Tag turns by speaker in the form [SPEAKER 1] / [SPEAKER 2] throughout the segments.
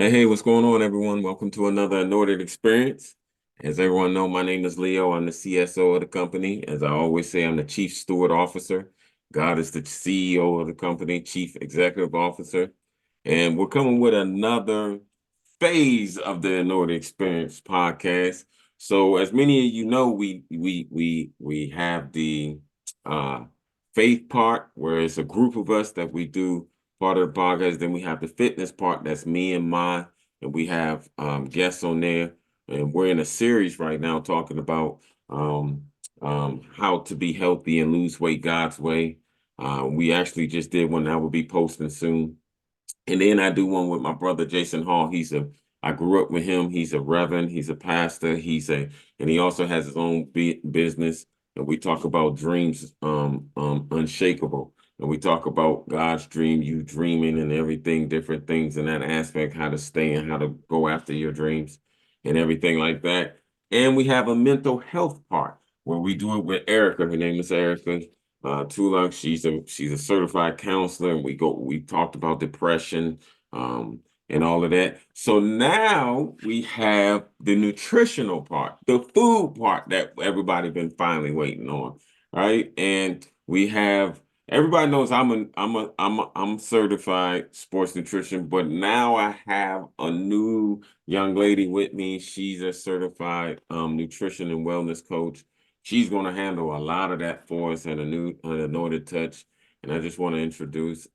[SPEAKER 1] Hey, what's going on, everyone? Welcome to another Anointed Experience. As everyone know, my name is Leo. I'm the CSO of the company. As I always say, I'm the Chief Steward Officer. God is the CEO of the company, Chief Executive Officer. And we're coming with another phase of the Anointed Experience podcast. So, as many of you know, we have the uh, faith part, where it's a group of us that we do part of the podcast. Then we have the fitness part, that's me and and we have guests on there. And we're in a series right now talking about how to be healthy and lose weight God's way. We actually just did one that will be posting soon. And then I do one with my brother Jason Hall. I grew up with him. He's a reverend. He's a pastor. And he also has his own business. And we talk about dreams, unshakable. And we talk about God's dream, you dreaming, and everything, different things in that aspect, how to stay and how to go after your dreams, and everything like that. And we have a mental health part where we do it with Erica. Her name is Erica Tulak. She's a certified counselor, and we talked about depression, and all of that. So now we have the nutritional part, the food part that everybody been finally waiting on, right? And we have everybody knows I'm certified sports nutrition, but now I have a new young lady with me. She's a certified nutrition and wellness coach. She's going to handle a lot of that for us and an Anointed Touch. And I just want to introduce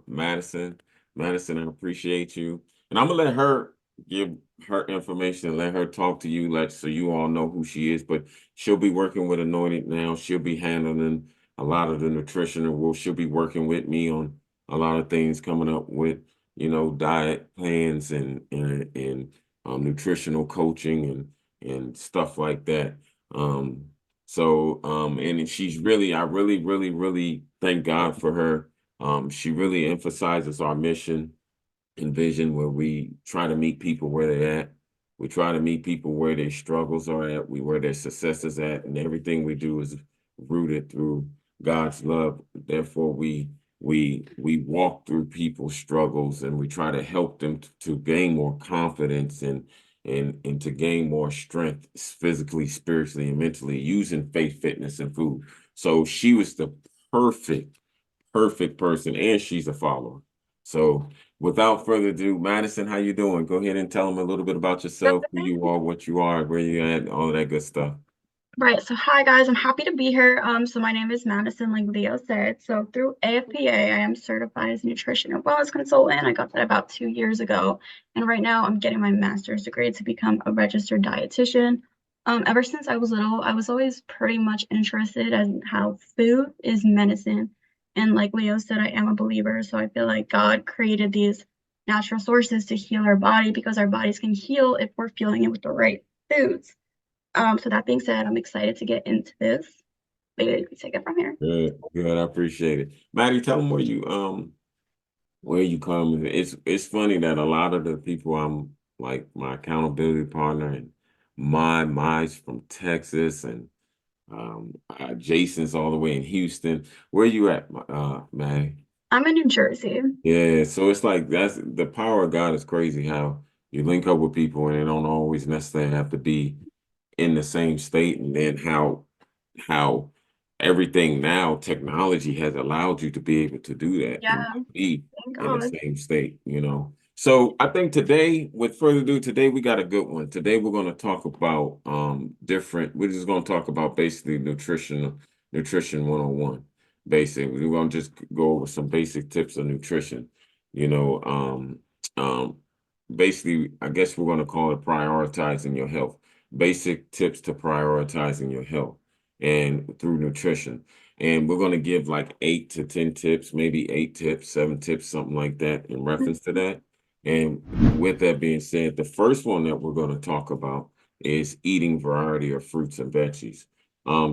[SPEAKER 1] Madison. Madison, I appreciate you. And I'm gonna let her give her information and let her talk to you, so you all know who she is. But she'll be working with Anointed now. She'll be handling a lot of the nutrition, and she'll be working with me on a lot of things coming up with, diet plans and nutritional coaching and stuff like that. Um, and I really thank God for her. She really emphasizes our mission and vision, where we try to meet people where they're at. We try to meet people where their struggles are at, where their success is at, and everything we do is rooted through God's love. Therefore, we walk through people's struggles, and we try to help them to gain more confidence and to gain more strength physically, spiritually, and mentally, using faith, fitness, and food. So she was the perfect person, and she's a follower. So without further ado, Madison, how you doing? Go ahead and tell them a little bit about yourself, who you are, what you are, where you at, all of that good stuff.
[SPEAKER 2] Right. So hi guys, I'm happy to be here. So my name is Madison, like Leo said. So through AFPA, I am certified as a nutrition and wellness consultant. I got that about 2 years ago. And right now I'm getting my master's degree to become a registered dietitian. Ever since I was little, I was always pretty much interested in how food is medicine. And like Leo said, I am a believer. So I feel like God created these natural sources to heal our body because our bodies can heal if we're fueling it with the right foods. So that being said, I'm excited to get into this. Maybe we can take it from here.
[SPEAKER 1] Good, good. I appreciate it. Maddie, tell them where you come. It's funny that a lot of the people I'm like my accountability partner, and mine's from Texas, and Jason's all the way in Houston. Where you at, Maddie?
[SPEAKER 2] I'm in New Jersey.
[SPEAKER 1] Yeah, so it's like that's the power of God is crazy how you link up with people and they don't always necessarily have to be in the same state, and then how everything now, technology has allowed you to be able to do that and
[SPEAKER 2] Yeah,
[SPEAKER 1] be
[SPEAKER 2] thank
[SPEAKER 1] in the
[SPEAKER 2] God.
[SPEAKER 1] same state. So I think today, with further ado, today we got a good one. Today we're going to talk about we're just going to talk about basically nutrition 101. Basically, we're going to just go over some basic tips of nutrition. You know, basically, I guess we're going to call it prioritizing your health. Basic tips to prioritizing your health and through nutrition. And we're going to give like 8 to 10 tips, maybe 8 tips, 7 tips, something like that in reference to that. And with that being said, the first one that we're going to talk about is eating variety of fruits and veggies.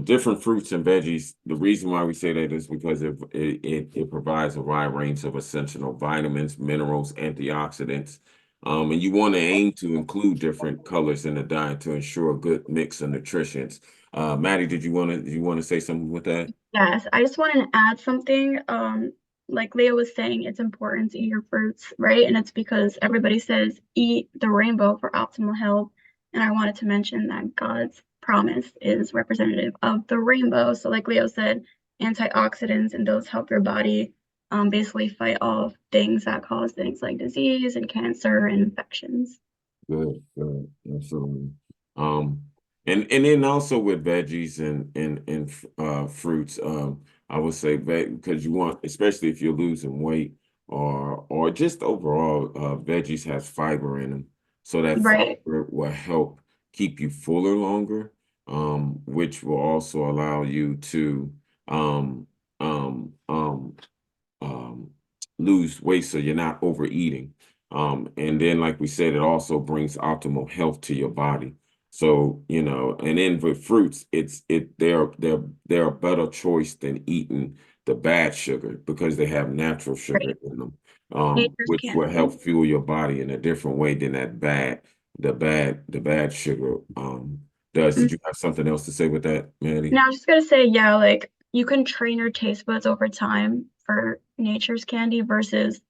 [SPEAKER 1] Different fruits and veggies. The reason why we say that is because it provides a wide range of essential vitamins, minerals, antioxidants, and you want to aim to include different colors in the diet to ensure a good mix of nutrients. Maddie, did you want to say something with that?
[SPEAKER 2] Yes, I just wanted to add something. like Leo was saying, it's important to eat your fruits, right? And it's because everybody says eat the rainbow for optimal health. And I wanted to mention that God's promise is representative of the rainbow. So, like Leo said, antioxidants and those help your body basically fight off things that cause things like disease and cancer and infections.
[SPEAKER 1] Good, good, absolutely. Um, and then also with veggies and fruits, I would say because you want, especially if you're losing weight or just overall, veggies has fiber in them, so that
[SPEAKER 2] Right.
[SPEAKER 1] fiber will help keep you fuller longer, which will also allow you to um um um um, lose weight so you're not overeating. And then, like we said, it also brings optimal health to your body. So, and then with fruits, they're a better choice than eating the bad sugar because they have natural sugar
[SPEAKER 2] Right.
[SPEAKER 1] in them,
[SPEAKER 2] Nature's
[SPEAKER 1] which will
[SPEAKER 2] candy.
[SPEAKER 1] help fuel your body in a different way than the bad sugar does.
[SPEAKER 2] Mm.
[SPEAKER 1] Did you have something else to say with that, Maddie?
[SPEAKER 2] Now, I was just gonna say, yeah, like you can train your taste buds over time for nature's candy versus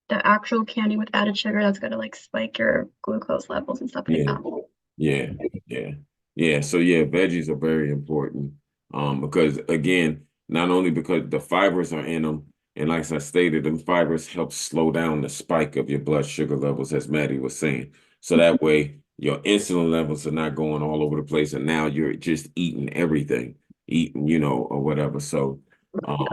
[SPEAKER 2] the actual candy with added sugar that's gonna like spike your glucose levels and stuff like
[SPEAKER 1] Yeah.
[SPEAKER 2] that.
[SPEAKER 1] Yeah, yeah, yeah. So yeah, veggies are very important. Because again, not only because the fibers are in them, and like I stated, them fibers help slow down the spike of your blood sugar levels, as Maddie was saying. So that way your insulin levels are not going all over the place, and now you're just eating everything, eating, or whatever. So um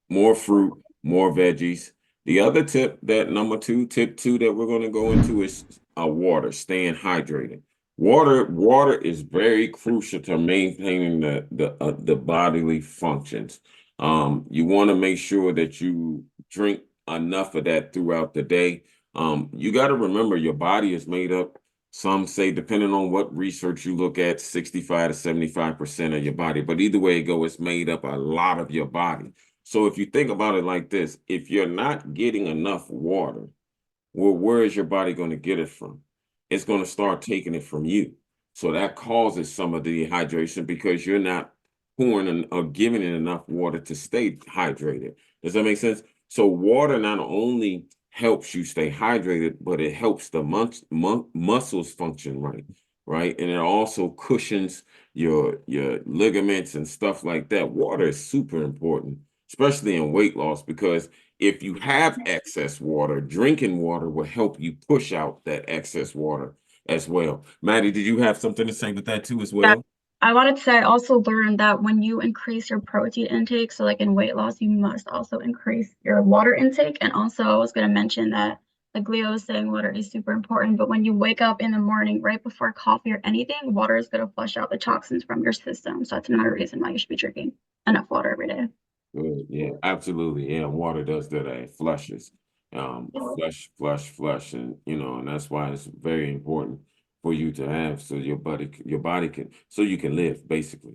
[SPEAKER 1] more fruit, more veggies. The other tip two that we're going to go into is water, staying hydrated. Water is very crucial to maintaining the bodily functions. You want to make sure that you drink enough of that throughout the day. You got to remember your body is made up. Some say, depending on what research you look at, 65 to 75% of your body. But either way it go, it's made up a lot of your body. So if you think about it like this, if you're not getting enough water, well, where is your body going to get it from? It's going to start taking it from you. So that causes some of the dehydration because you're not pouring or giving it enough water to stay hydrated. Does that make sense? So water not only helps you stay hydrated, but it helps the muscles function right, right? And it also cushions your ligaments and stuff like that. Water is super important, especially in weight loss, because if you have excess water, drinking water will help you push out that excess water as well. Maddie, did you have something to say with that too as
[SPEAKER 2] Yeah.
[SPEAKER 1] well?
[SPEAKER 2] I wanted to say I also learned that when you increase your protein intake, so like in weight loss, you must also increase your water intake. And also I was gonna mention that like Leo was saying, water is super important, but when you wake up in the morning right before coffee or anything, water is gonna flush out the toxins from your system. So that's another reason why you should be drinking enough water every day.
[SPEAKER 1] Good. Yeah, absolutely. Yeah, water does that. It flushes, flush, and and that's why it's very important for you to have so your body can so you can live basically.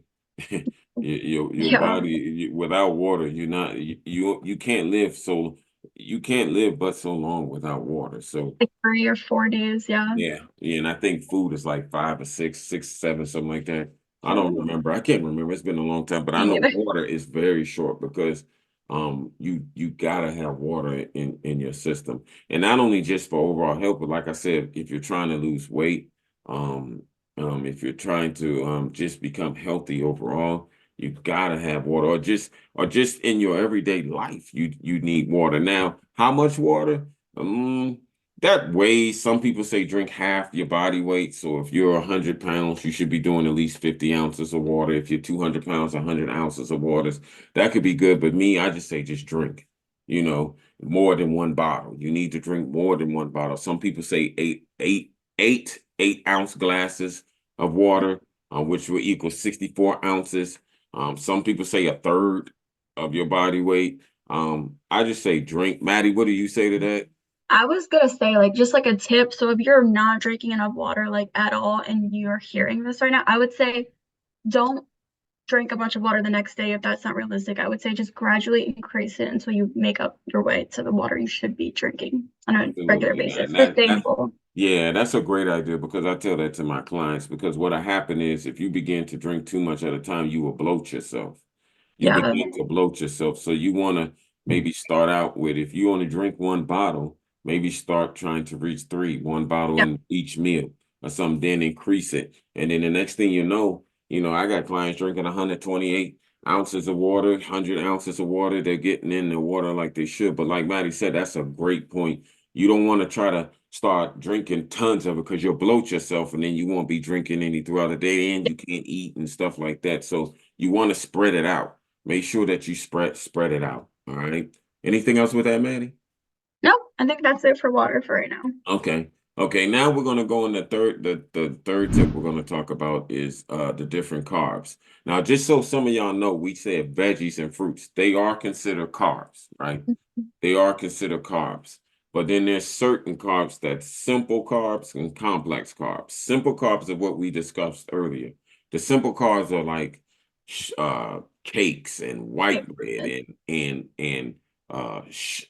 [SPEAKER 1] Your
[SPEAKER 2] Yeah,
[SPEAKER 1] body without water, you can't live you can't live but so long without water. So
[SPEAKER 2] like 3 or 4 days. Yeah.
[SPEAKER 1] yeah, yeah, and I think food is like 5 or 6, 6, 7, something like that. I don't
[SPEAKER 2] Oh,
[SPEAKER 1] remember. I can't remember. It's been a long time, but I
[SPEAKER 2] me
[SPEAKER 1] know
[SPEAKER 2] neither.
[SPEAKER 1] water is very short because you gotta have water in your system, and not only just for overall health, but like I said, if you're trying to lose weight, um, if you're trying to just become healthy overall, you gotta have water, or just in your everyday life, you need water. Now, how much water? That weighs, some people say drink half your body weight. So if you're 100 pounds, you should be doing at least 50 ounces of water. If you're 200 pounds, 100 ounces of water. That could be good. But me, I just say just drink, more than one bottle. You need to drink more than one bottle. Some people say 8 ounce glasses of water, which will equal 64 ounces. Some people say a third of your body weight. I just say drink. Maddie, what do you say to that?
[SPEAKER 2] I was gonna say like just like a tip. So if you're not drinking enough water like at all and you're hearing this right now, I would say don't drink a bunch of water the next day if that's not realistic. I would say just gradually increase it until you make up your way to the water you should be drinking on a regular
[SPEAKER 1] Absolutely.
[SPEAKER 2] basis.
[SPEAKER 1] And that
[SPEAKER 2] Sustainable.
[SPEAKER 1] yeah, that's a great idea because I tell that to my clients because what'll happen is if you begin to drink too much at a time, you will bloat yourself. You
[SPEAKER 2] Yeah.
[SPEAKER 1] begin to bloat yourself. So you want to maybe start out with, if you only drink one bottle, maybe start trying to reach three, one bottle
[SPEAKER 2] Yep.
[SPEAKER 1] in each meal or something, then increase it. And then the next thing you know, I got clients drinking 128 ounces of water, 100 ounces of water. They're getting in the water like they should. But like Maddie said, that's a great point. You don't want to try to start drinking tons of it because you'll bloat yourself and then you won't be drinking any throughout the day and you can't eat and stuff like that. So you want to spread it out. Make sure that you spread it out. All right. Anything else with that, Maddie?
[SPEAKER 2] No, I think that's it for water for right now.
[SPEAKER 1] Okay. Okay. Now we're gonna go in the third tip we're gonna talk about is the different carbs. Now, just so some of y'all know, we said veggies and fruits. They are considered carbs, right? They are considered carbs. But then there's certain carbs that's simple carbs and complex carbs. Simple carbs are what we discussed earlier. The simple carbs are like cakes and white bread
[SPEAKER 2] Good.
[SPEAKER 1] and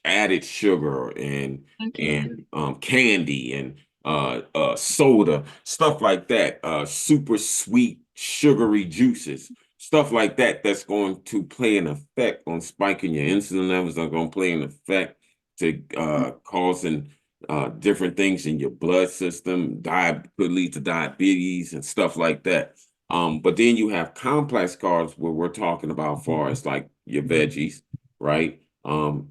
[SPEAKER 1] added sugar
[SPEAKER 2] Thank you.
[SPEAKER 1] and candy and soda, stuff like that. Super sweet, sugary juices, stuff like that. That's going to play an effect on spiking your insulin levels. Are going to play an effect to causing different things in your blood system. Could lead to diabetes and stuff like that. But then you have complex carbs where we're talking about far as like your veggies, right?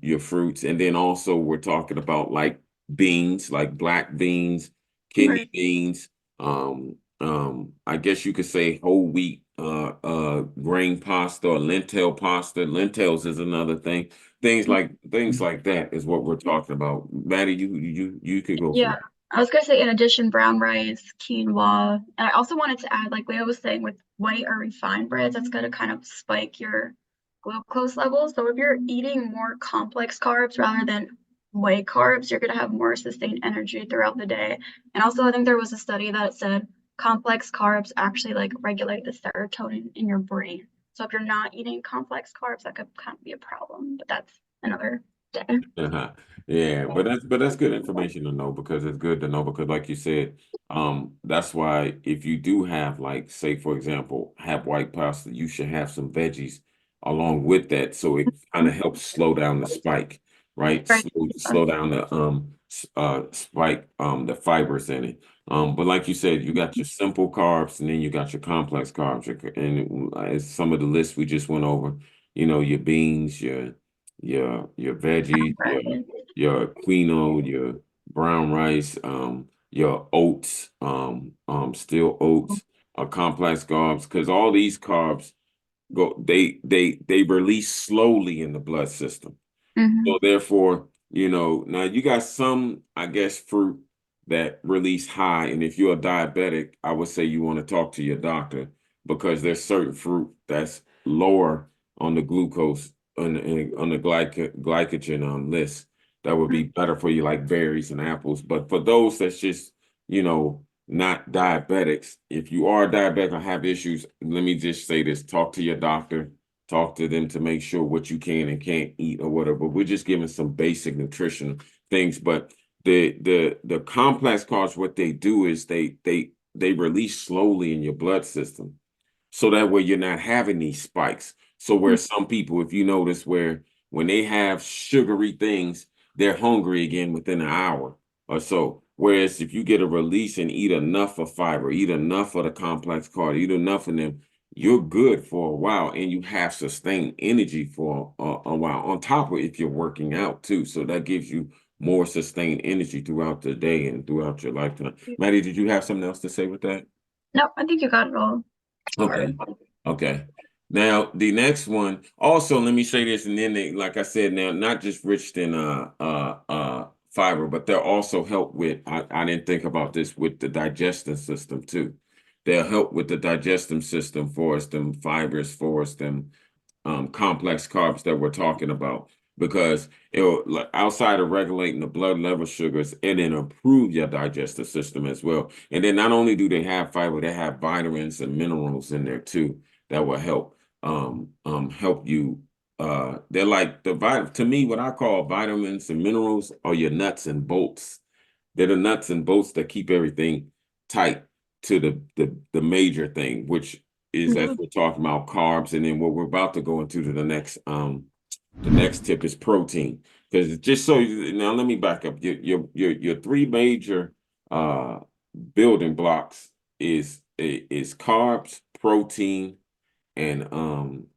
[SPEAKER 1] Your fruits, and then also we're talking about like beans, like black beans, kidney
[SPEAKER 2] Right.
[SPEAKER 1] beans, I guess you could say whole wheat grain pasta or lentil pasta. Lentils is another thing. Things like that is what we're talking about. Maddie, you could go for
[SPEAKER 2] Yeah,
[SPEAKER 1] it.
[SPEAKER 2] I was gonna say in addition, brown rice, quinoa, and I also wanted to add, like Leo was saying, with white or refined breads, that's gonna kind of spike your glucose levels. So if you're eating more complex carbs rather than white carbs, you're gonna have more sustained energy throughout the day. And also, I think there was a study that said complex carbs actually like regulate the serotonin in your brain. So if you're not eating complex carbs, that could kind of be a problem, but that's another day.
[SPEAKER 1] Uh-huh. Yeah, but that's good information to know because it's good to know because like you said, that's why if you do have like say for example, have white pasta, you should have some veggies along with that so it kind of helps slow down the spike, right?
[SPEAKER 2] Right.
[SPEAKER 1] Slow down the spike the fibers in it. But like you said, you got your simple carbs and then you got your complex carbs and as some of the lists we just went over, you know, your beans, your veggies,
[SPEAKER 2] Right.
[SPEAKER 1] your quinoa, your brown rice, your oats, still oats, complex carbs, because all these carbs they release slowly in the blood system.
[SPEAKER 2] Mhm.
[SPEAKER 1] So therefore, you know, now you got some, I guess, fruit that release high. And if you're a diabetic, I would say you want to talk to your doctor because there's certain fruit that's lower on the glucose on the glycogen list that would be better for you, like berries and apples. But for those that's just, you know, not diabetics, if you are diabetic or have issues, let me just say this, talk to your doctor, talk to them to make sure what you can and can't eat or whatever. But we're just giving some basic nutritional things. But the complex carbs, what they do is they release slowly in your blood system. So that way you're not having these spikes. So where some people, if you notice, where when they have sugary things, they're hungry again within an hour or so. Whereas if you get a release and eat enough of fiber, eat enough of the complex carb, eat enough of them, you're good for a while and you have sustained energy for a while. On top of if you're working out too. So that gives you more sustained energy throughout the day and throughout your lifetime. Maddie, did you have something else to say with that?
[SPEAKER 2] No, I think you got it all covered.
[SPEAKER 1] Okay. Okay. Now the next one, also let me say this, and then they, like I said, now not just rich in fiber, but they'll also help with I didn't think about this with the digestive system too. They'll help with the digestive system for us, them fibers for us, them complex carbs that we're talking about because it'll like, outside of regulating the blood level sugars and then improve your digestive system as well. And then not only do they have fiber, they have vitamins and minerals in there too that will help you. They're like to me, what I call vitamins and minerals are your nuts and bolts. They're the nuts and bolts that keep everything tight to the major thing, which is as
[SPEAKER 2] Mhm.
[SPEAKER 1] we're talking about carbs, and then what we're about to go into to the next The next tip is protein. Because just so now let me back up. Your three major uh building blocks is carbs, protein, and I'm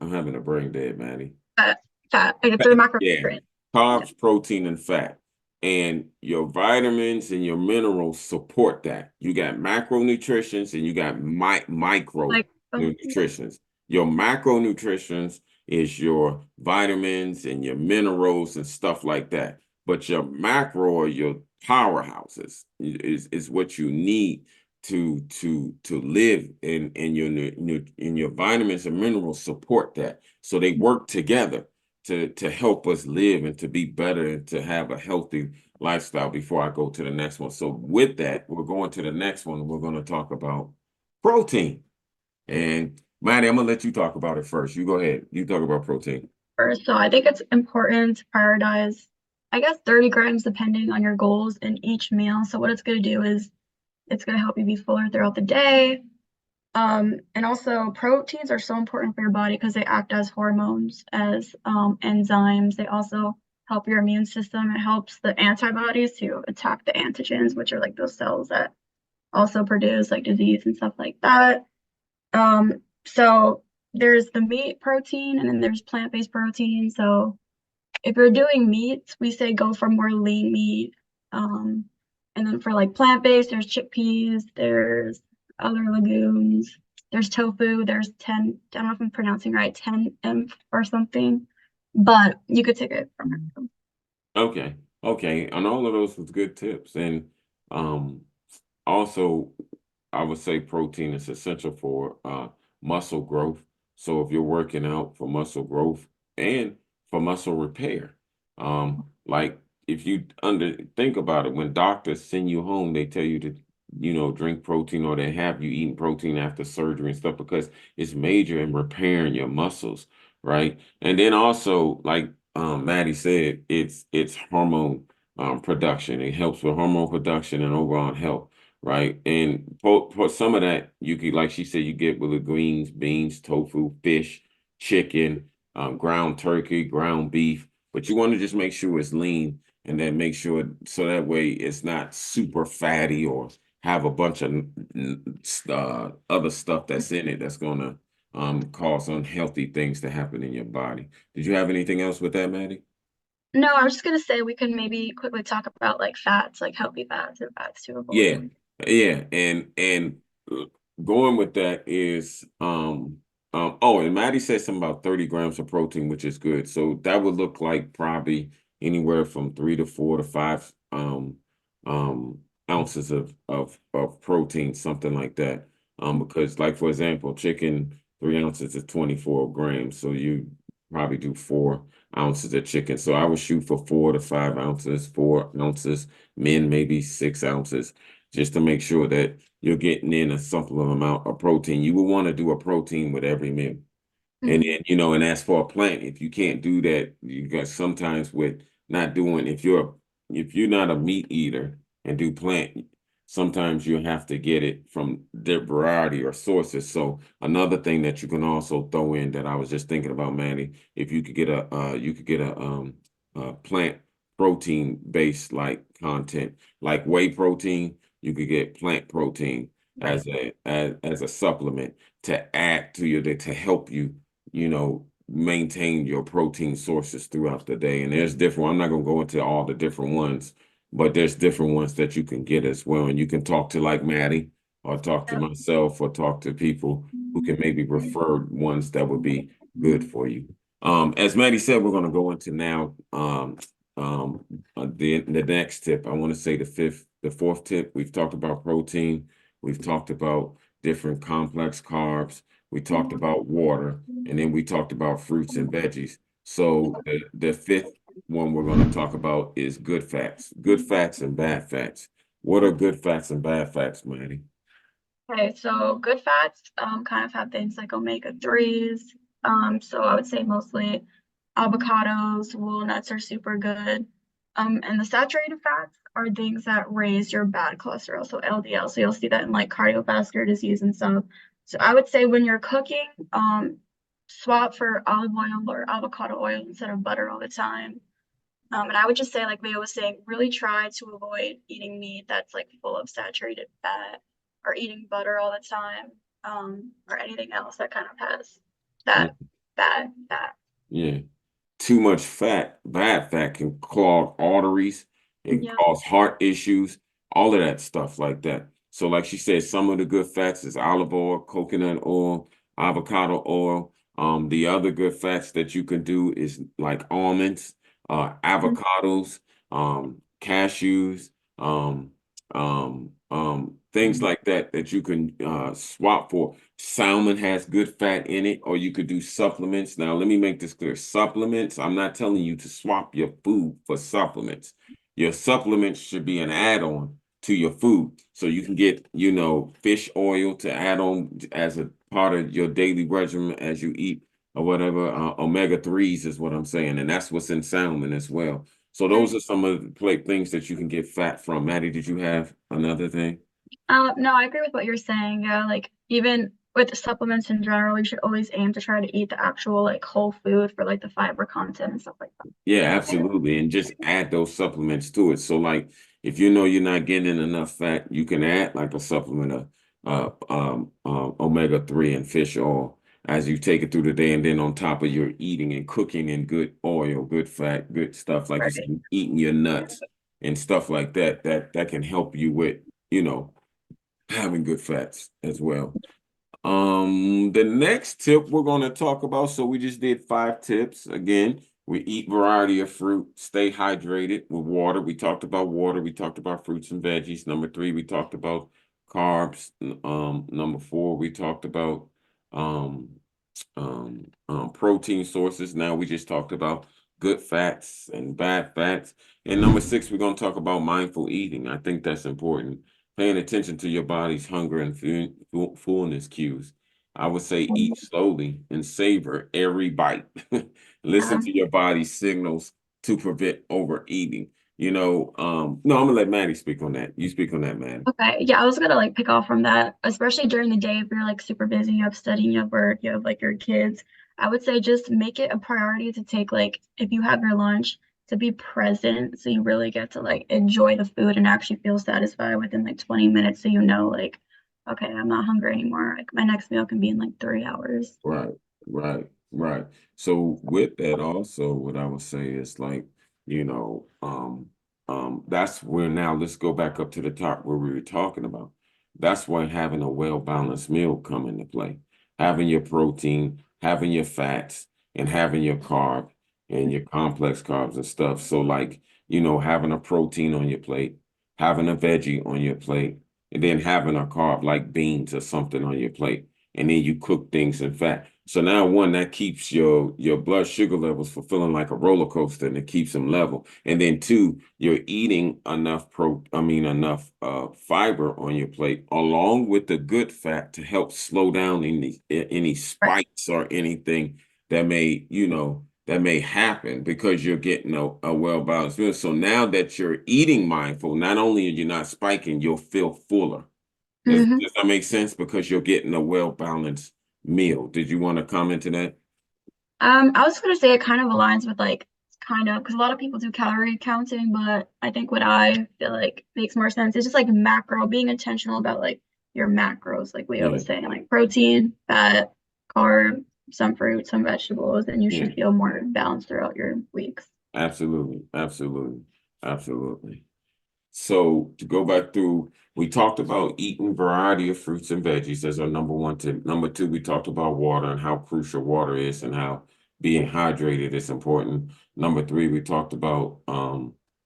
[SPEAKER 1] having a brain dead, Maddie.
[SPEAKER 2] Fat, fat. I get through
[SPEAKER 1] Yeah,
[SPEAKER 2] macronutrients. Yeah.
[SPEAKER 1] carbs, protein, and fat. And your vitamins and your minerals support that. You got macronutrients and you got micro
[SPEAKER 2] Like, yeah.
[SPEAKER 1] nutritions. Your macronutrients is your vitamins and your minerals and stuff like that. But your macro or your powerhouses is what you need to live, and your vitamins and minerals support that. So they work together to help us live and to be better and to have a healthy lifestyle before I go to the next one. So with that, we're going to the next one. We're going to talk about protein. And Maddie, I'm gonna let you talk about it first. You go ahead. You talk about protein.
[SPEAKER 2] First, so I think it's important to prioritize, I guess, 30 grams depending on your goals in each meal. So what it's going to do is it's going to help you be fuller throughout the day. And also proteins are so important for your body because they act as hormones, as enzymes. They also help your immune system. It helps the antibodies to attack the antigens, which are like those cells that also produce like disease and stuff like that. So there's the meat protein and then there's plant-based protein. So if you're doing meats, we say go for more lean meat. Um, and then for like plant-based, there's chickpeas, there's other legumes, there's tofu, there's 10, I don't know if I'm pronouncing right, 10M or something, but you could take it from her.
[SPEAKER 1] Okay. Okay. And all of those was good tips. And um also, I would say protein is essential for muscle growth. So if you're working out for muscle growth and for muscle repair, like if you think about it, when doctors send you home, they tell you to, drink protein, or they have you eating protein after surgery and stuff because it's major in repairing your muscles, right? And then also, like Maddie said, it's hormone production. It helps with hormone production and overall health, right? And for some of that, you could, like she said, you get with the greens, beans, tofu, fish, chicken, ground turkey, ground beef. But you want to just make sure it's lean, and then make sure so that way it's not super fatty or have a bunch of other stuff that's in it that's going to cause unhealthy things to happen in your body. Did you have anything else with that, Maddie?
[SPEAKER 2] No, I was just gonna say we can maybe quickly talk about like fats, like healthy fats and fats to
[SPEAKER 1] Yeah,
[SPEAKER 2] avoid.
[SPEAKER 1] yeah, and going with that is oh, and Maddie said something about 30 grams of protein, which is good. So that would look like probably anywhere from 3 to 4 to 5 ounces of protein, something like that. Because like for example, chicken 3 ounces is 24 grams, so you probably do 4 ounces of chicken. So I would shoot for 4 to 5 ounces, 4 ounces, men maybe 6 ounces, just to make sure that you're getting in a supplemental amount of protein. You would want to do a protein with every meal. And
[SPEAKER 2] Mhm.
[SPEAKER 1] then, and as for a plant, if you can't do that, you got sometimes with not doing, if you're not a meat eater and do plant, sometimes you have to get it from their variety or sources. So another thing that you can also throw in that I was just thinking about, Manny, if you could get a plant protein based like content, like whey protein, you could get plant protein
[SPEAKER 2] Right.
[SPEAKER 1] as a supplement to add to your day to help you, maintain your protein sources throughout the day. And there's different, I'm not going to go into all the different ones, but there's different ones that you can get as well. And you can talk to like Maddie or talk to
[SPEAKER 2] Yep.
[SPEAKER 1] myself or talk to people who can maybe refer ones that would be good for you. As Maddie said, we're going to go into now the next tip. I want to say the fourth tip. We've talked about protein. We've talked about different complex carbs. We talked about water, and then we talked about fruits and veggies. So the fifth one we're going to talk about is good fats and bad fats. What are good fats and bad fats, Maddie?
[SPEAKER 2] Okay, so good fats kind of have things like omega-3s. So I would say mostly avocados, walnuts are super good. And the saturated fats are things that raise your bad cholesterol, so LDL. So you'll see that in like cardiovascular disease and stuff. So I would say when you're cooking, swap for olive oil or avocado oil instead of butter all the time. And I would just say, like Leo was saying, really try to avoid eating meat that's like full of saturated fat or eating butter all the time, or anything else that kind of has
[SPEAKER 1] Yeah.
[SPEAKER 2] that bad fat.
[SPEAKER 1] Yeah. Too much fat, bad fat can clog arteries and
[SPEAKER 2] Yep.
[SPEAKER 1] cause heart issues, all of that stuff like that. So, like she said, some of the good fats is olive oil, coconut oil, avocado oil. The other good fats that you can do is like almonds, avocados, cashews, um, things like that that you can swap for. Salmon has good fat in it, or you could do supplements. Now, let me make this clear. Supplements, I'm not telling you to swap your food for supplements. Your supplements should be an add-on to your food. So you can get, fish oil to add on as a part of your daily regimen as you eat or whatever. Omega 3s is what I'm saying. And that's what's in salmon as well. So those are some of the things that you can get fat from. Maddie, did you have another thing?
[SPEAKER 2] No, I agree with what you're saying. Yeah, like even with supplements in general, you should always aim to try to eat the actual like whole food for like the fiber content and stuff like
[SPEAKER 1] Yeah, absolutely. And just add those supplements to it. So like if you know you're not getting enough fat, you can add like a supplement of omega-3 and fish oil as you take it through the day. And then on top of your eating and cooking in good oil, good fat, good stuff, like you
[SPEAKER 2] that.
[SPEAKER 1] said, eating your nuts and stuff like that, that can help you with, having good fats as well. The next tip we're going to talk about, so we just did 5 tips. Again, we eat variety of fruit, stay hydrated with water. We talked about water. We talked about fruits and veggies. Number 3, we talked about carbs. Number 4, we talked about um, protein sources. Now we just talked about good fats and bad fats. And number 6, we're going to talk about mindful eating. I think that's important. Paying attention to your body's hunger and fullness cues. I would say eat slowly and savor every bite. Listen to your body's signals to prevent overeating. No, I'm gonna let Maddie speak on that. You speak on that, Maddie.
[SPEAKER 2] Okay, yeah, I was gonna like pick off from that, especially during the day if you're like super busy, you have studying, you have work, you have like your kids. I would say just make it a priority to take like if you have your lunch to be present so you really get to like enjoy the food and actually feel satisfied within like 20 minutes so you know like okay, I'm not hungry anymore. Like my next meal can be in like 3 hours.
[SPEAKER 1] Right, right, right. So with that also, what I would say is like, that's where now let's go back up to the top where we were talking about. That's why having a well-balanced meal come into play. Having your protein, having your fats, and having your carb and your complex carbs and stuff. So like, having a protein on your plate, having a veggie on your plate, and then having a carb like beans or something on your plate, and then you cook things in fat. So now one that keeps your blood sugar levels fulfilling like a roller coaster and it keeps them level. And then 2, you're eating enough fiber on your plate along with the good fat to help slow down any
[SPEAKER 2] Right.
[SPEAKER 1] spikes or anything that may happen because you're getting a well-balanced meal. So now that you're eating mindful, not only are you not spiking, you'll feel fuller. Does that make sense? Because you're getting a well-balanced meal. Did you want to comment to that?
[SPEAKER 2] I was gonna say it kind of aligns with like kind of because a lot of people do calorie counting, but I think what I feel like makes more sense is just like macro, being intentional about like your macros, like Leo
[SPEAKER 1] Yeah,
[SPEAKER 2] was saying, like protein, fat, carb, some fruit, some vegetables, and you
[SPEAKER 1] yeah,
[SPEAKER 2] should feel more balanced throughout your weeks.
[SPEAKER 1] absolutely, absolutely, absolutely. So to go back through, we talked about eating variety of fruits and veggies as our number 1 tip. Number 2, we talked about water and how crucial water is and how being hydrated is important. Number 3, we talked about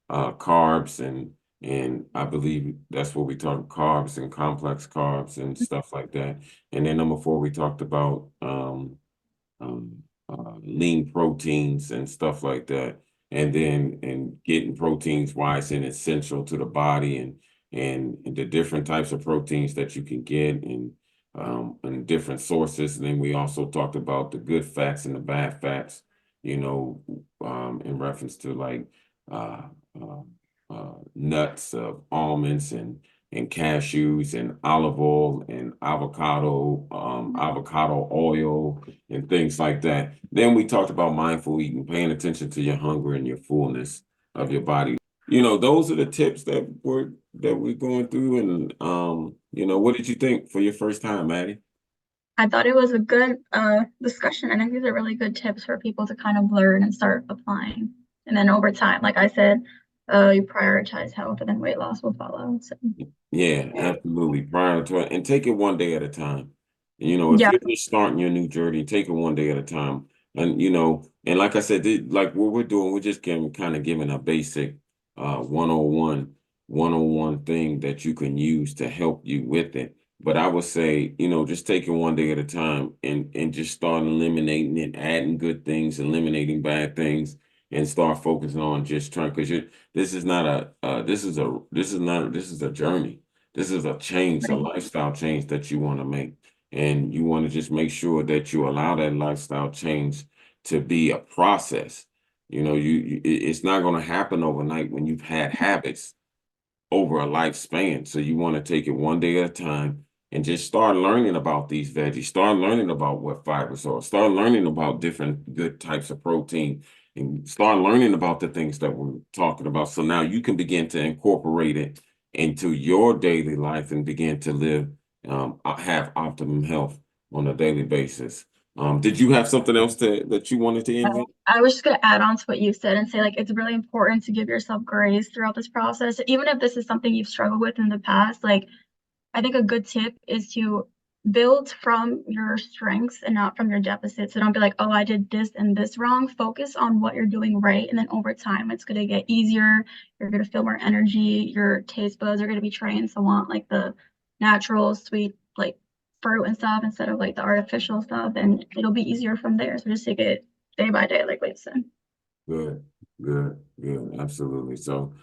[SPEAKER 1] carbs and I believe that's what we talked carbs and complex carbs and stuff like that. And then number 4, we talked about um, lean proteins and stuff like that. And then getting proteins wise and essential to the body and the different types of proteins that you can get and different sources. And then we also talked about the good fats and the bad fats, in reference to like uh, nuts, almonds and cashews and olive oil and avocado oil and things like that. Then we talked about mindful eating, paying attention to your hunger and your fullness of your body. Those are the tips that we're going through. And what did you think for your first time, Maddie?
[SPEAKER 2] I thought it was a good discussion. I think these are really good tips for people to kind of learn and start applying. And then over time, like I said, you prioritize health and then weight loss will follow. So
[SPEAKER 1] Yeah, absolutely. Prior to it, and take it one day at a time. If
[SPEAKER 2] yeah,
[SPEAKER 1] you're just starting your new journey, take it one day at a time. And and like I said, like what we're doing, we're just kind of giving a basic 101 thing that you can use to help you with it. But I would say, just take it one day at a time and just start eliminating and adding good things, eliminating bad things, and start focusing on just trying because this is not this is a journey. This is a change, a
[SPEAKER 2] right.
[SPEAKER 1] lifestyle change that you want to make. And you want to just make sure that you allow that lifestyle change to be a process. It's not going to happen overnight when you've had habits over a lifespan. So you want to take it one day at a time and just start learning about these veggies, start learning about what fibers are, start learning about different good types of protein, and start learning about the things that we're talking about. So now you can begin to incorporate it into your daily life and begin to live, have optimum health on a daily basis. Did you have something else that you wanted to end with?
[SPEAKER 2] I was just going to add on to what you said and say, like, it's really important to give yourself grace throughout this process. Even if this is something you've struggled with in the past, like, I think a good tip is to build from your strengths and not from your deficits. So don't be like, oh, I did this and this wrong. Focus on what you're doing right. And then over time, it's going to get easier. You're going to feel more energy. Your taste buds are going to be trained to want like the natural, sweet, like fruit and stuff instead of like the artificial stuff. And it'll be easier from there. So just take it day by day, like Wade said.
[SPEAKER 1] Good, good, absolutely. So,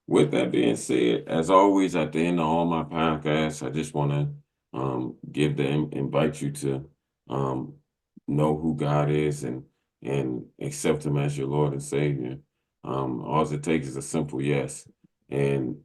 [SPEAKER 1] with that being said, as always, at the end of all my podcasts, I just want to invite you to um know who God is and accept Him as your Lord and Savior. All it takes is a simple yes. And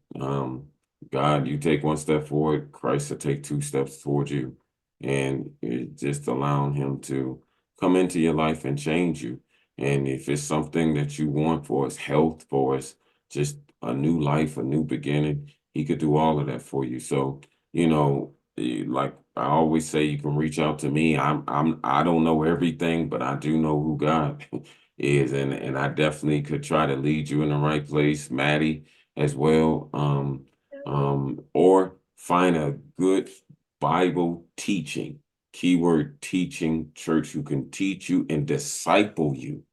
[SPEAKER 1] God, you take one step forward, Christ will take two steps towards you. And just allowing Him to come into your life and change you. And if it's something that you want for us, health for us, just a new life, a new beginning, He could do all of that for you. So, like I always say, you can reach out to me. I don't know everything, but I do know who God is, and I definitely could try to lead you in the right place, Maddie, as well. Or find a good Bible teaching, keyword teaching church who can teach you and disciple you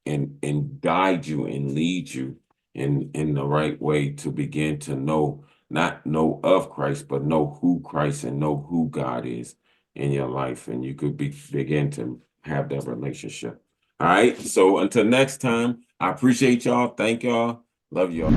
[SPEAKER 1] and guide you and lead you in the right way to begin to know, not know of Christ, but know who Christ and know who God is in your life. And you could begin to have that relationship. All right. So until next time, I appreciate y'all. Thank y'all. Love y'all.